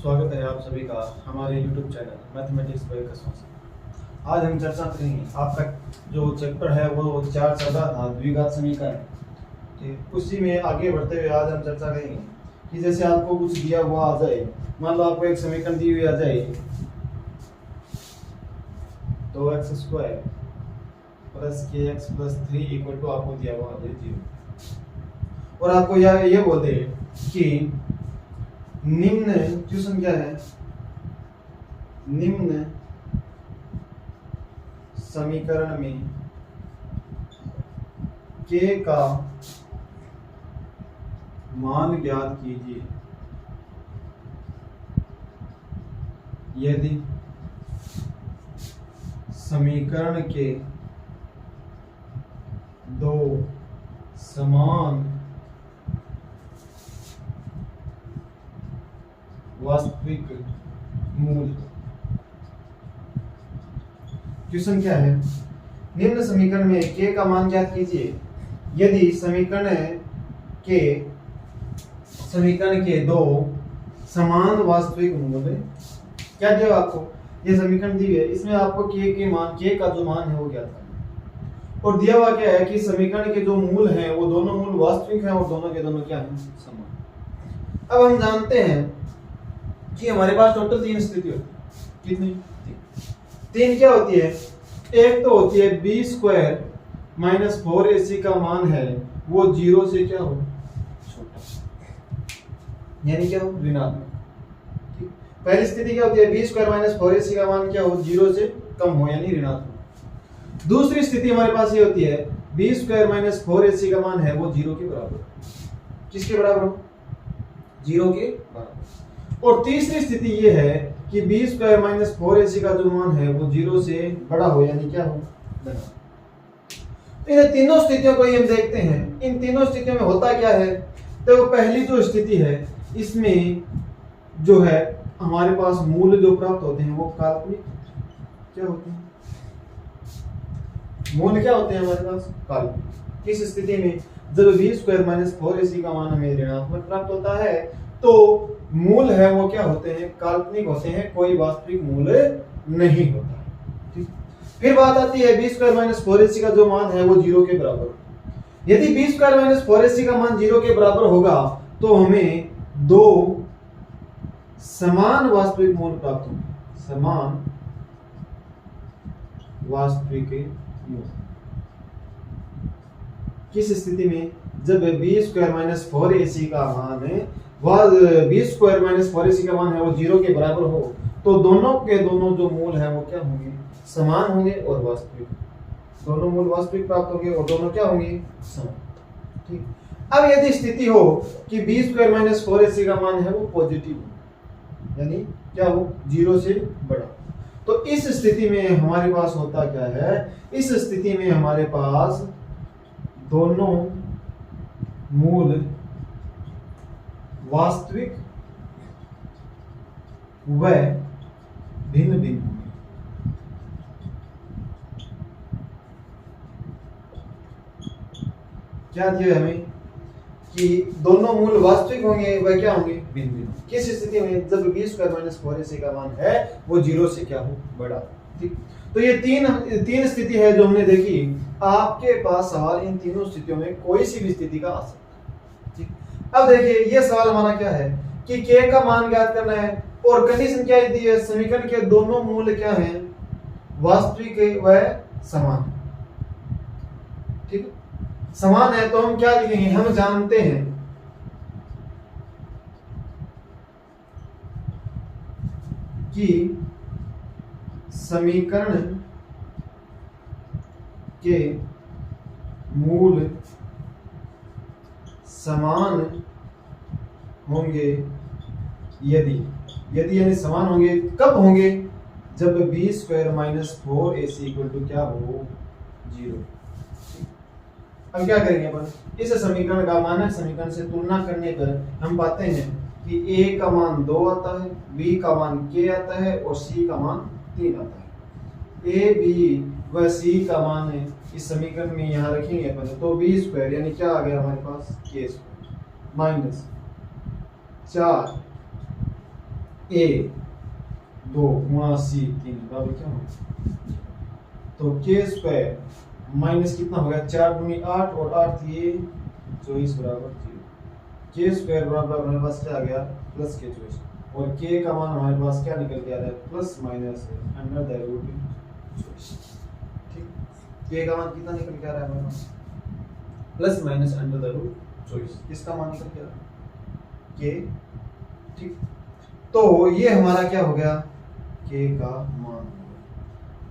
स्वागत है आप सभी का हमारे YouTube चैनल मैथमेटिक्स बाय कसौं से। आज हम चर्चा करेंगे आपका जो चैप्टर है वो 4/14 था द्विघात समीकरण। ठीक, उसी में आगे बढ़ते हुए आज हम चर्चा करेंगे कि जैसे आपको कुछ दिया हुआ आ जाए, मान लो आपको एक समीकरण दी हुई आ जाए 2x² + kx + 3 = आपको दिया हुआ आ जाए 0 और आपको ये बोल दे कि निम्न क्वेश्चन क्या है, निम्न समीकरण में k का मान ज्ञात कीजिए यदि समीकरण के दो समान वास्तविक मूल। क्वेश्चन क्या है, निम्न समीकरण में k का मान ज्ञात कीजिए यदि समीकरण के दो समान वास्तविक मूल। क्या दिया आपको, ये समीकरण दी है, इसमें आपको k का जो मान है वो ज्ञात करना और दिया हुआ क्या है कि समीकरण के जो मूल हैं वो दोनों मूल वास्तविक हैं और दोनों के दोनों क्या हैं, समान। अब हम जानते हैं कि हमारे पास टोटल 3 स्थिति होती है। कितनी? 3 क्या होती है? एक तो होती है b² - 4ac का मान है वो 0 से क्या हो, छोटा, यानी क्या हो, ऋणात्मक। पहली स्थिति क्या होती है, b² - 4ac का मान क्या हो, 0 से कम हो यानी ऋणात्मक। दूसरी स्थिति हमारे पास ये होती है b² - 4ac का मान है वो 0 के बराबर। किसके बराबर हो, 0 के बराबर। और तीसरी स्थिति ये है कि b² - 4ac का जो मान है वो 0 से बड़ा हो यानी क्या हो, इन तीनों स्थितियों को हम देखते हैं। इन तीनों स्थितियों में होता क्या है, तो पहली जो स्थिति है इसमें जो है हमारे पास मूल जो प्राप्त होते हैं वो काल्पनिक क्या होते हैं, मूल क्या होते हैं हमारे पास, काल्पनिक। किस स्थिति में, जब b² - 4ac का मान हमें ऋणात्मक प्राप्त होता है तो मूल है वो क्या होते हैं, काल्पनिक होते हैं, कोई वास्तविक मूल नहीं होता। ठीक, फिर बात आती है b² - 4ac का जो मान है वो 0 के बराबर। यदि b² - 4ac का मान 0 के बराबर होगा तो हमें दो समान वास्तविक मूल प्राप्त होंगे, समान वास्तविक मूल। किस स्थिति में, जब b² - 4ac का मान है b² - 4ac का मान है वो 0 के बराबर हो तो दोनों के दोनों जो मूल हैं वो क्या होंगे, समान होंगे और वास्तविक। दोनों मूल वास्तविक प्राप्त होंगे और दोनों क्या होंगे, समान। ठीक, अब यदि स्थिति हो कि b² - 4ac का मान है वो पॉजिटिव यानी क्या हो, 0 से बड़ा, तो इस स्थिति में हमारे पास होता क्या है, इस स्थिति में हमारे पास दोनों मूल वास्तविक व भिन्न भिन्न होंगे। क्या दिया हमें कि दोनों मूल वास्तविक होंगे वह क्या होंगे, भिन्न भिन्न। किस स्थिति में, जब b² - 4ac का मान है वो 0 से क्या हो, बड़ा। ठीक, तो ये तीन स्थिति है जो हमने देखी। आपके पास सवाल इन तीनों स्थितियों में कोई सी भी स्थिति का आ सकता है। ठीक, अब देखिए ये सवाल हमारा क्या है कि k का मान ज्ञात करना है और कंडीशन क्या दी है, समीकरण के दोनों मूल क्या हैं, वास्तविक व समान। ठीक, समान है तो हम क्या लिखेंगे, हम जानते हैं कि समीकरण के मूल समान होंगे यदि यानी समान होंगे कब होंगे, जब b² - 4ac क्या हो, 0। अब क्या करेंगे अपन, इस समीकरण का मानक समीकरण से तुलना करने पर हम पाते हैं कि a का मान 2 आता है, b का मान k आता है और c का मान 3 आता है। a b व c का मान है इस समीकरण में यहाँ रखेंगे अपन, तो b² यानी क्या आ गया हमारे पास, k² माइनस 4 ए 2 गुणा सी 3 बराबर क्या होगा, तो के स्क्वायर माइनस कितना हो गया 4 दूनी 8 और 8 ये 24 बराबर 0। के स्क्वायर बराबर हमारे पास क्या आ गया प्लस के 24 और के का मान हमारे पास क्या निकल के आ रहा है plus minus under the root 24। ठीक, के का मान कितना निकल के आ रहा है हमारे पास plus minus under the root 24, किसका मान निकल के आ रहा है के। ठीक, तो ये हमारा क्या हो गया के का मान,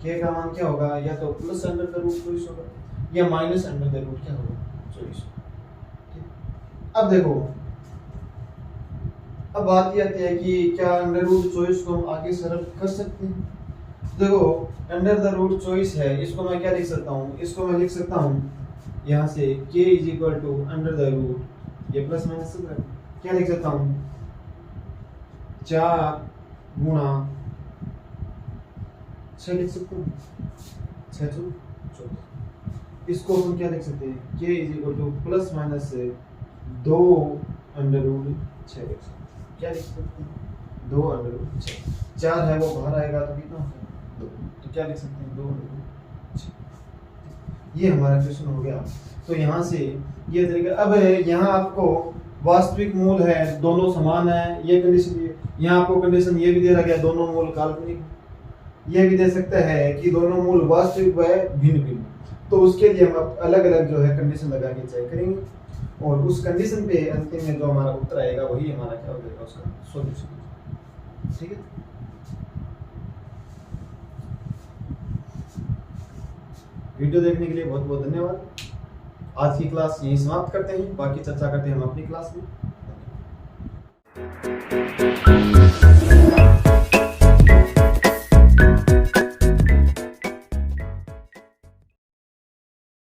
के का मान क्या होगा या तो प्लस अंडर द रूट 24 होगा या माइनस अंडर द रूट क्या होगा 24। अब देखो, अब बात ये आती है कि क्या अंडर रूट 24 को हम आगे सरल कर सकते हैं। देखो अंडर द रूट 24 है, इसको मैं क्या लिख सकता हूँ, इसको मैं लिख सकता हूँ यहाँ से k is equal to under the root, ये प्लस माइनस क्या लिख सकता हूँ 4 गुणा 6 लिख सकता हूँ 6 तो 24। इसको हम क्या लिख सकते हैं k is equal to plus minus 2 under root 6 लिख सकते हैं। क्या लिख सकते हैं 2 अंडर रूट 6, 4 है वो बाहर आएगा तो कितना होगा 2, तो क्या लिख सकते हैं 2 अंडर रूट 6। ये हमारा क्वेश्चन हो गया। तो यहाँ से ये तरीका, अब यहाँ आपको वास्तविक मूल है दोनों समान है, ये कंडीशन, यहाँ आपको कंडीशन ये भी दे रखा है दोनों मूल काल्पनिक, ये भी दे सकता है कि दोनों मूल वास्तविक व भिन्न भिन्न, तो उसके लिए हम अलग अलग जो है कंडीशन लगा के चेक करेंगे और उस कंडीशन पे अंतिम में जो हमारा उत्तर आएगा वही हमारा क्या हो जाएगा उसका सॉल्यूशन। ठीक है, वीडियो देखने के लिए बहुत बहुत धन्यवाद। आज की क्लास यहीं समाप्त करते हैं, बाकी चर्चा करते हैं हम अपनी क्लास में।